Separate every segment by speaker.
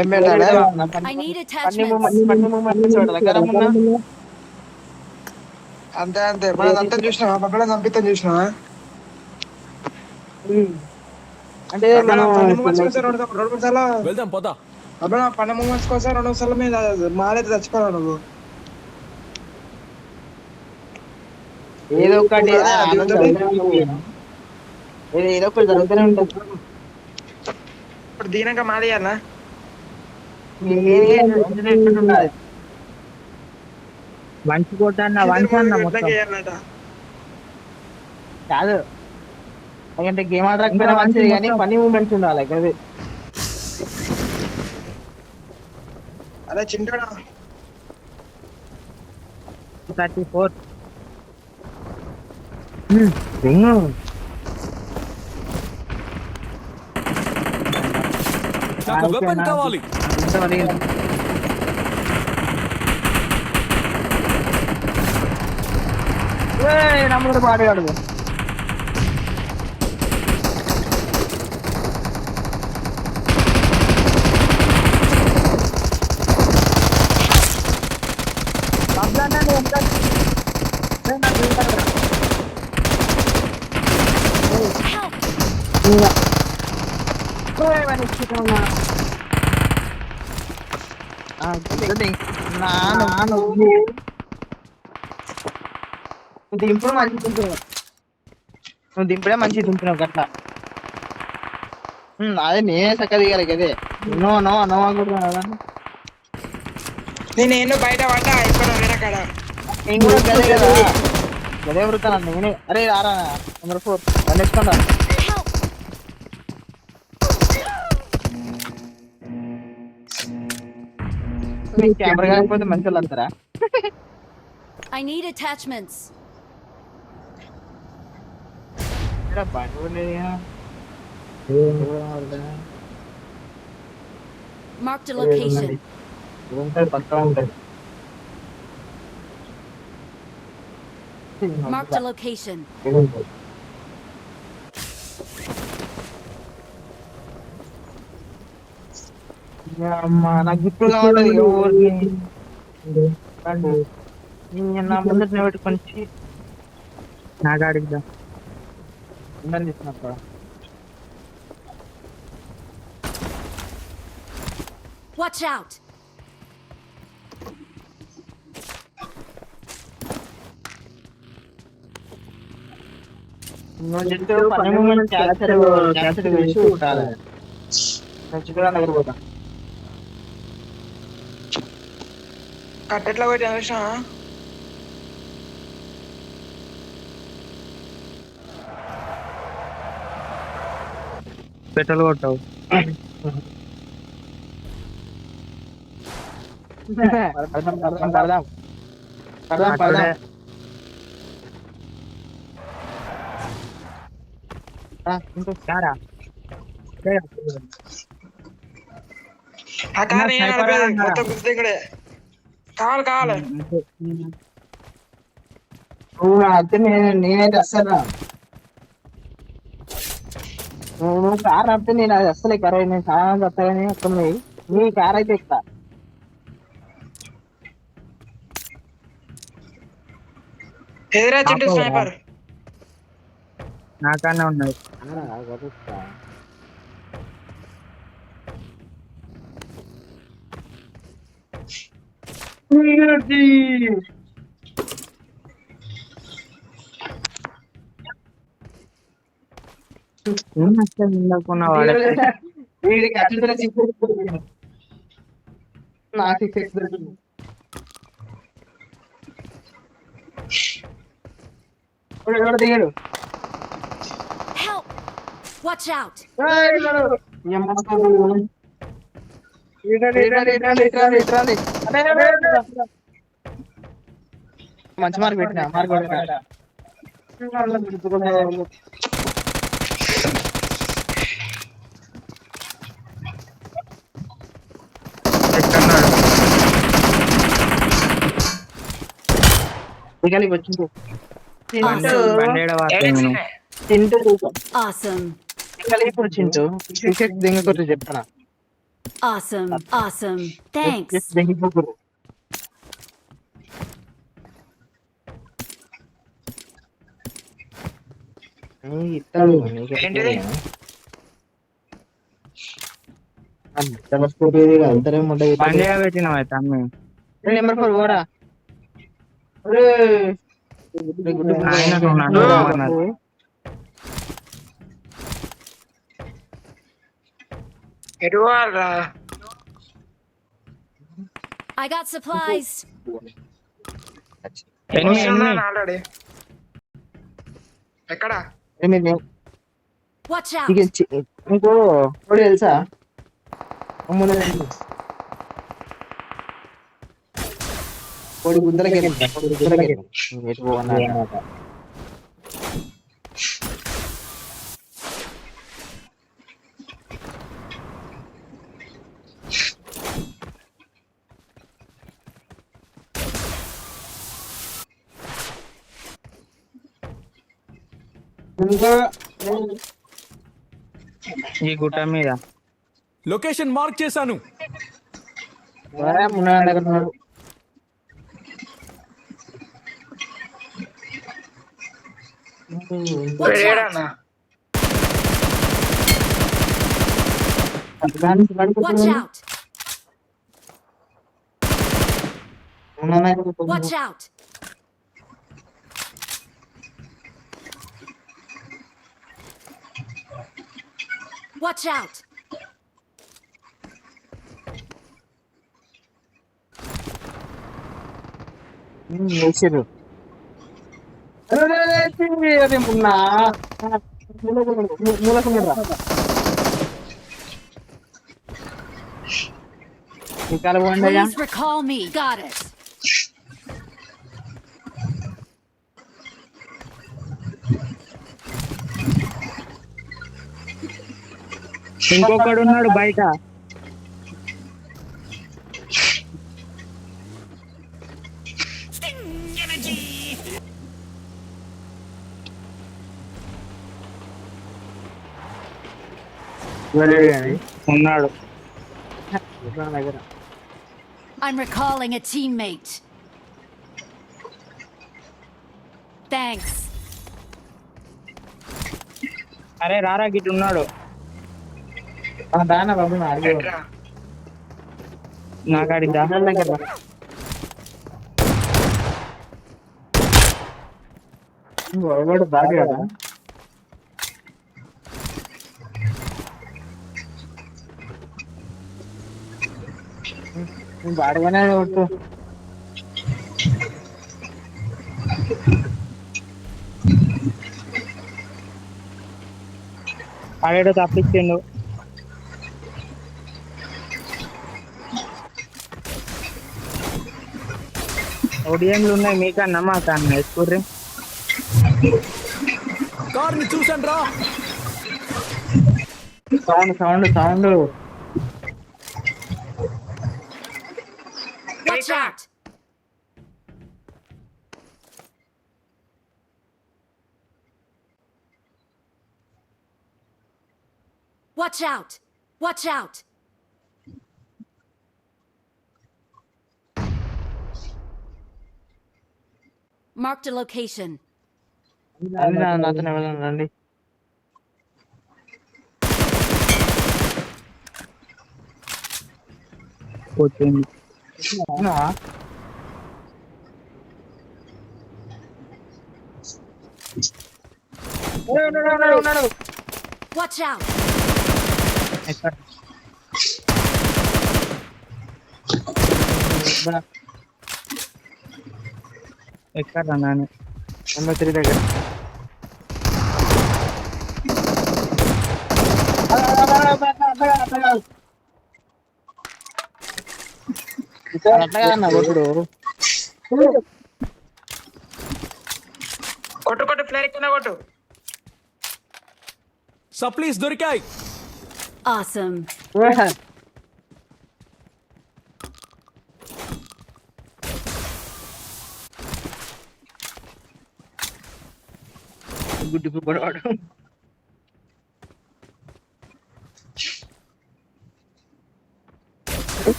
Speaker 1: I need attachments.
Speaker 2: అంతే అంతే మనం అంతా చూసినావా పక్కన చంపిస్తాం చూసినావా
Speaker 3: అంటే మనం
Speaker 2: పన్నె మూమెంట్స్ కోసం రెండు మూడు సార్లు
Speaker 4: వెళ్దాం పోతా.
Speaker 2: అప్పుడు పన్నె మూమెంట్స్ కోసం 2 సార్లు మీద మాలైతే చచ్చిపోయావు నువ్వు
Speaker 3: ఏదో ఒకటి ఏదో ఒకటి జరుగుతూనే ఉంటుంది.
Speaker 2: ఇప్పుడు దీనంగా మాది అన్న
Speaker 5: వంచి కొట్టన్న వంచి అన్న మొత్తం
Speaker 3: కాదు ఎందుకంటే గేమ్ ఆడకపోయినా మంచిది కానీ ఫన్నీ మూమెంట్స్ ఉండాలి కదా.
Speaker 2: అదే చింటాడా
Speaker 5: 34
Speaker 4: నాకు వెపన్ కావాలి.
Speaker 3: నమ్ముడు పాడగాడు దింపుడు మంచి తింటున్నావు, నువ్వు దింపుడే మంచి తింటున్నావు గట్లా. అదే నేనే చక్క దిగాలి కదే. నో నో నో అనుకుంటున్నా
Speaker 2: నేను బయట పడ్డా అయిపోయినా వేరే కాడ
Speaker 3: నేను కూడా గదే కదా గదే వృత్తాను నేనే. అరే రారా నెంబర్ 4 పండించుకుంటా. కెమెరా కాకపోతే మంచి వాళ్ళు వస్తారా?
Speaker 1: I need attachments. Marked a location. Marked a location.
Speaker 3: నాకు ఇప్పుడు కావాలి నా ముందట పెట్టుకొని
Speaker 5: నా గాడికి
Speaker 3: తీసుకున్నప్పుడు.
Speaker 1: Watch out.
Speaker 3: నువ్వు చెప్తే పని మూమెంట్ క్యాన్సర్ వేసి ఉంటారు. నేను చిక్కుగా దగ్గర పోతా.
Speaker 2: కట్టెట్లా పోయి చూసినా
Speaker 5: పెట్రోల్ కొట్టావు.
Speaker 2: కావాలి కావాలి
Speaker 3: అయితే నేనైతే అస్సలు నువ్వు కార్ నడితే నేను అది అస్సలే కరే. నేను చాలా వస్తాయని వస్తున్నాయి. నీ కార్ అయితే ఎక్కుతా.
Speaker 2: ఎదురా చింటూ స్నైపర్
Speaker 5: నాకన్నా ఉన్నాయి.
Speaker 3: దిగాడు.
Speaker 1: Help. Watch out.
Speaker 3: మంచి మార్క్ పెట్టినా మార్క్ పెట్టినా వచ్చింది.
Speaker 1: Awesome.
Speaker 3: ఇప్పుడు చింటూ దింగ కొట్టు చెప్తానా
Speaker 1: Awesome. Awesome. Thanks.
Speaker 3: దెంగిపోతురు. ఇస్తాడు నీకు
Speaker 2: ఏంటిది?
Speaker 3: అంతరేం
Speaker 5: పండుగ పెట్టినాం అయితే అమ్మి.
Speaker 3: నెంబర్ 4 ఓరా
Speaker 5: ఆయన నువ్వు నన్ను రమ్మన్నాడు.
Speaker 2: ఎటు పోవాలిరా?
Speaker 1: I got supplies.
Speaker 5: ఎనిమిది
Speaker 2: వస్తున్నాను ఆల్రెడీ. ఎక్కడ?
Speaker 1: Watch out.
Speaker 3: ఇంకో ఒకటి తెలుసా కోడి గుద్దలకి ఎటు పోవన్నా ఇంకా
Speaker 5: ఈ గుట్ట మీద
Speaker 4: లొకేషన్ మార్క్ చేశాను.
Speaker 3: దగ్గర
Speaker 1: Watch out.
Speaker 2: ఏడన్నా?
Speaker 1: Watch out. Watch out. Watch out.
Speaker 3: వేసారు
Speaker 1: Please recall me. Got it.
Speaker 5: ఇంకొకడు ఉన్నాడు బయట. ఉన్నాడు.
Speaker 1: I'm recalling a teammate. Thanks.
Speaker 5: అరే రారా గిట్ ఉన్నాడు.
Speaker 3: దానా బాబు
Speaker 2: ఎట్రా?
Speaker 5: నా కాడికి దా.
Speaker 3: వాడు బాగా కదా బాడగానే కొట్టు
Speaker 5: ఆడేటో తప్పించిండు. ఓడిఎంలు ఉన్నాయి మీకన్నా మాకన్నా ఎక్కుర్రి.
Speaker 4: కార్ని చూసాను రా.
Speaker 3: Sound sound sound
Speaker 1: Watch out. Watch out. Watch out. Marked a location.
Speaker 3: నాతో రండి
Speaker 5: పోతుంది.
Speaker 1: Watch out.
Speaker 5: ఎక్కడ? ఎక్కడ నాన్న?
Speaker 3: నెంబర్ 3 దగ్గర అట్లా అన్న కొట్టుడు
Speaker 2: కొట్టు కొట్టు ఫ్లేర్ కింద కొట్టు.
Speaker 4: సప్లీస్ దొరికాయి.
Speaker 1: Awesome.
Speaker 3: గుడ్డు పడవాడు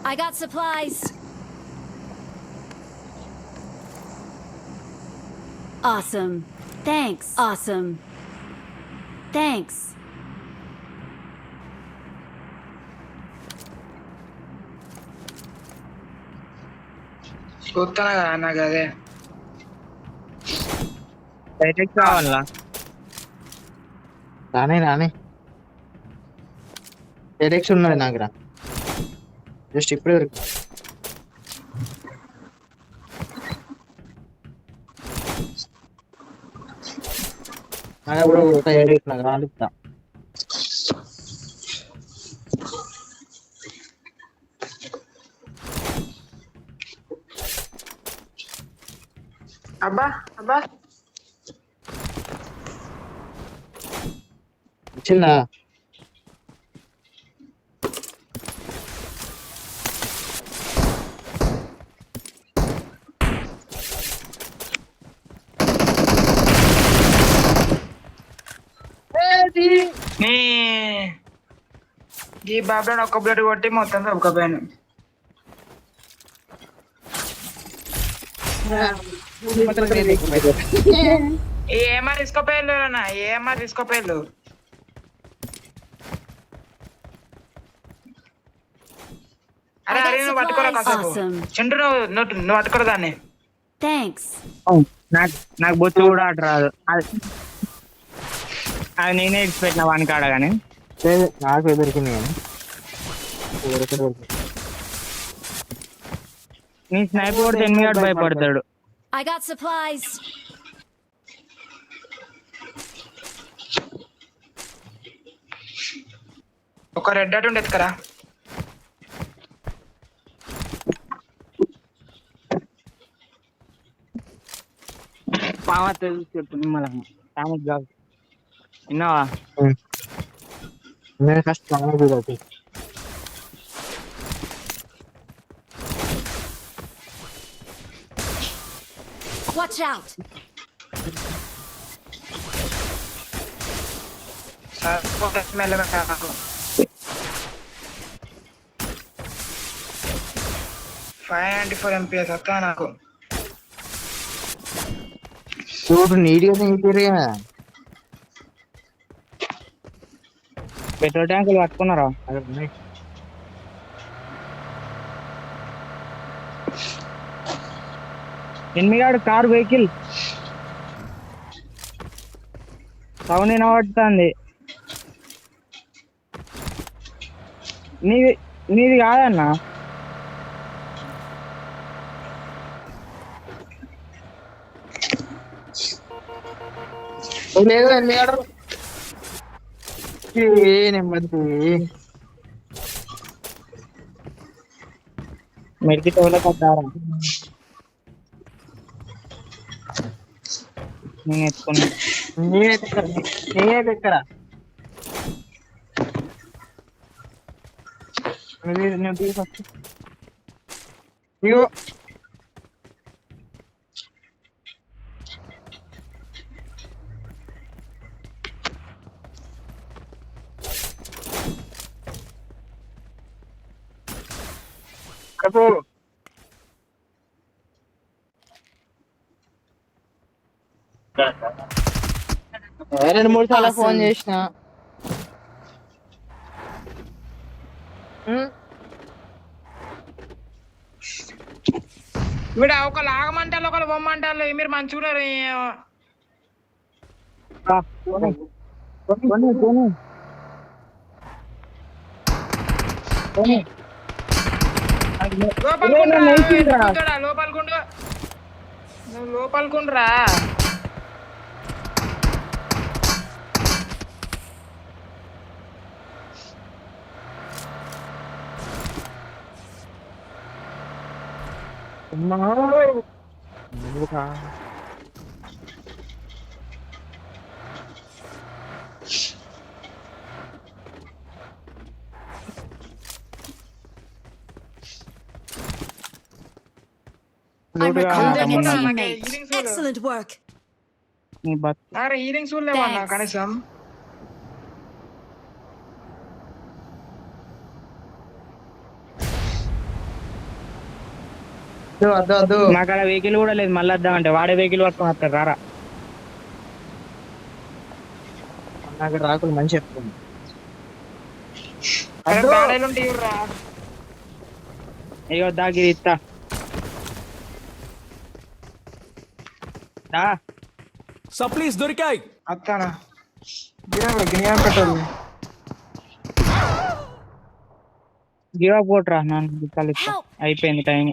Speaker 1: I got supplies. Awesome. Thanks. Awesome. Thanks.
Speaker 2: చూస్తానా కదా నాకు అదే
Speaker 5: డైరెక్ట్ కావాలా?
Speaker 3: రానే డైరెక్షన్ ఉన్నది నాకు రా జస్ట్ ఇప్పుడే వరకు నాకు కూడా ఒక డైరెక్ట్ నాకు రాలిస్తా
Speaker 2: అబ్బా అబ్బా
Speaker 3: చిన్న
Speaker 2: నీ ఈ బాబులను ఒక్క బ్లడ్ కొట్టి మొత్తం దొబ్బకపోయాను. ఏమన్నా తీసుకోపోయారు అన్న, ఏమన్నా తీసుకోపోయారు. అరే అరే నువ్వు పట్టుకోరా కాసేపు. చింటూ నువ్వు పట్టుకోరా దాన్ని.
Speaker 1: Thanks.
Speaker 5: నాకు బొచ్చు కూడా ఆట రాదు. అది నేనే ఇచ్చిపెట్టిన వానికి ఆడ కానీ
Speaker 3: నాకు దొరికింది కానీ
Speaker 5: నీ స్నైపర్ కొడితే ఎనిమిది భయపడతాడు.
Speaker 1: I got supplies.
Speaker 2: ఒక రెడ్ డాట్ ఉండేది కదా.
Speaker 5: పావ తెలుసు మళ్ళీ కాదు విన్నావా?
Speaker 3: నేను ఫస్ట్ చూడాలి
Speaker 1: Watch out.
Speaker 2: మెల్లమెల్ల నాకు 594 MPS వస్తా నాకు.
Speaker 3: చూడు నీట్గా
Speaker 5: పెట్రోల్ ట్యాంకులు పట్టుకున్నారా? ఎనిమిగాడు కార్ వెహికల్ సౌండ్ వినబడుతుంది. నీది కాదన్నా.
Speaker 3: లేదు ఎనిమిది నెమ్మది
Speaker 5: మెడికి టోలో కట్టారా? నేను ఎత్తుకున్నా.
Speaker 3: నేనైతే ఎక్కడ నువ్వు తీసుకొచ్చు ఇగో రెండు మూడు సార్లు ఫోన్ చేసిన
Speaker 2: వీడు ఒకళ్ళు ఆగమంటారు ఒకళ్ళు బొమ్మంటారు. మీరు మంచిగున్నారు. లోపలికుండు నువ్వు లోపలికుండ్రా.
Speaker 1: I'm recalling a
Speaker 2: Look,
Speaker 1: teammate.
Speaker 2: look.
Speaker 1: Excellent work.
Speaker 5: నీ బత్
Speaker 2: అరే హీలింగ్ చూడలేవన్నా
Speaker 1: Thanks.
Speaker 2: కనీసం. వద్దు వద్దు
Speaker 5: మా కాడ వెహికల్ కూడా లేదు, మళ్ళీ వద్దామంటే వాడే వెహికల్ పట్టుకొని వస్తాడు రారా.
Speaker 3: నాకు రాకులు మంచి చెప్తుంది.
Speaker 2: వద్దు.
Speaker 5: అయ్యో దాగిరి ఇస్తా దా.
Speaker 4: సప్లీస్ దొరికాయి.
Speaker 2: అత్తానా గినియా పెట్టాలి.
Speaker 5: గివ్ అప్ కొట్రా నన్ను అయిపోయింది టైం.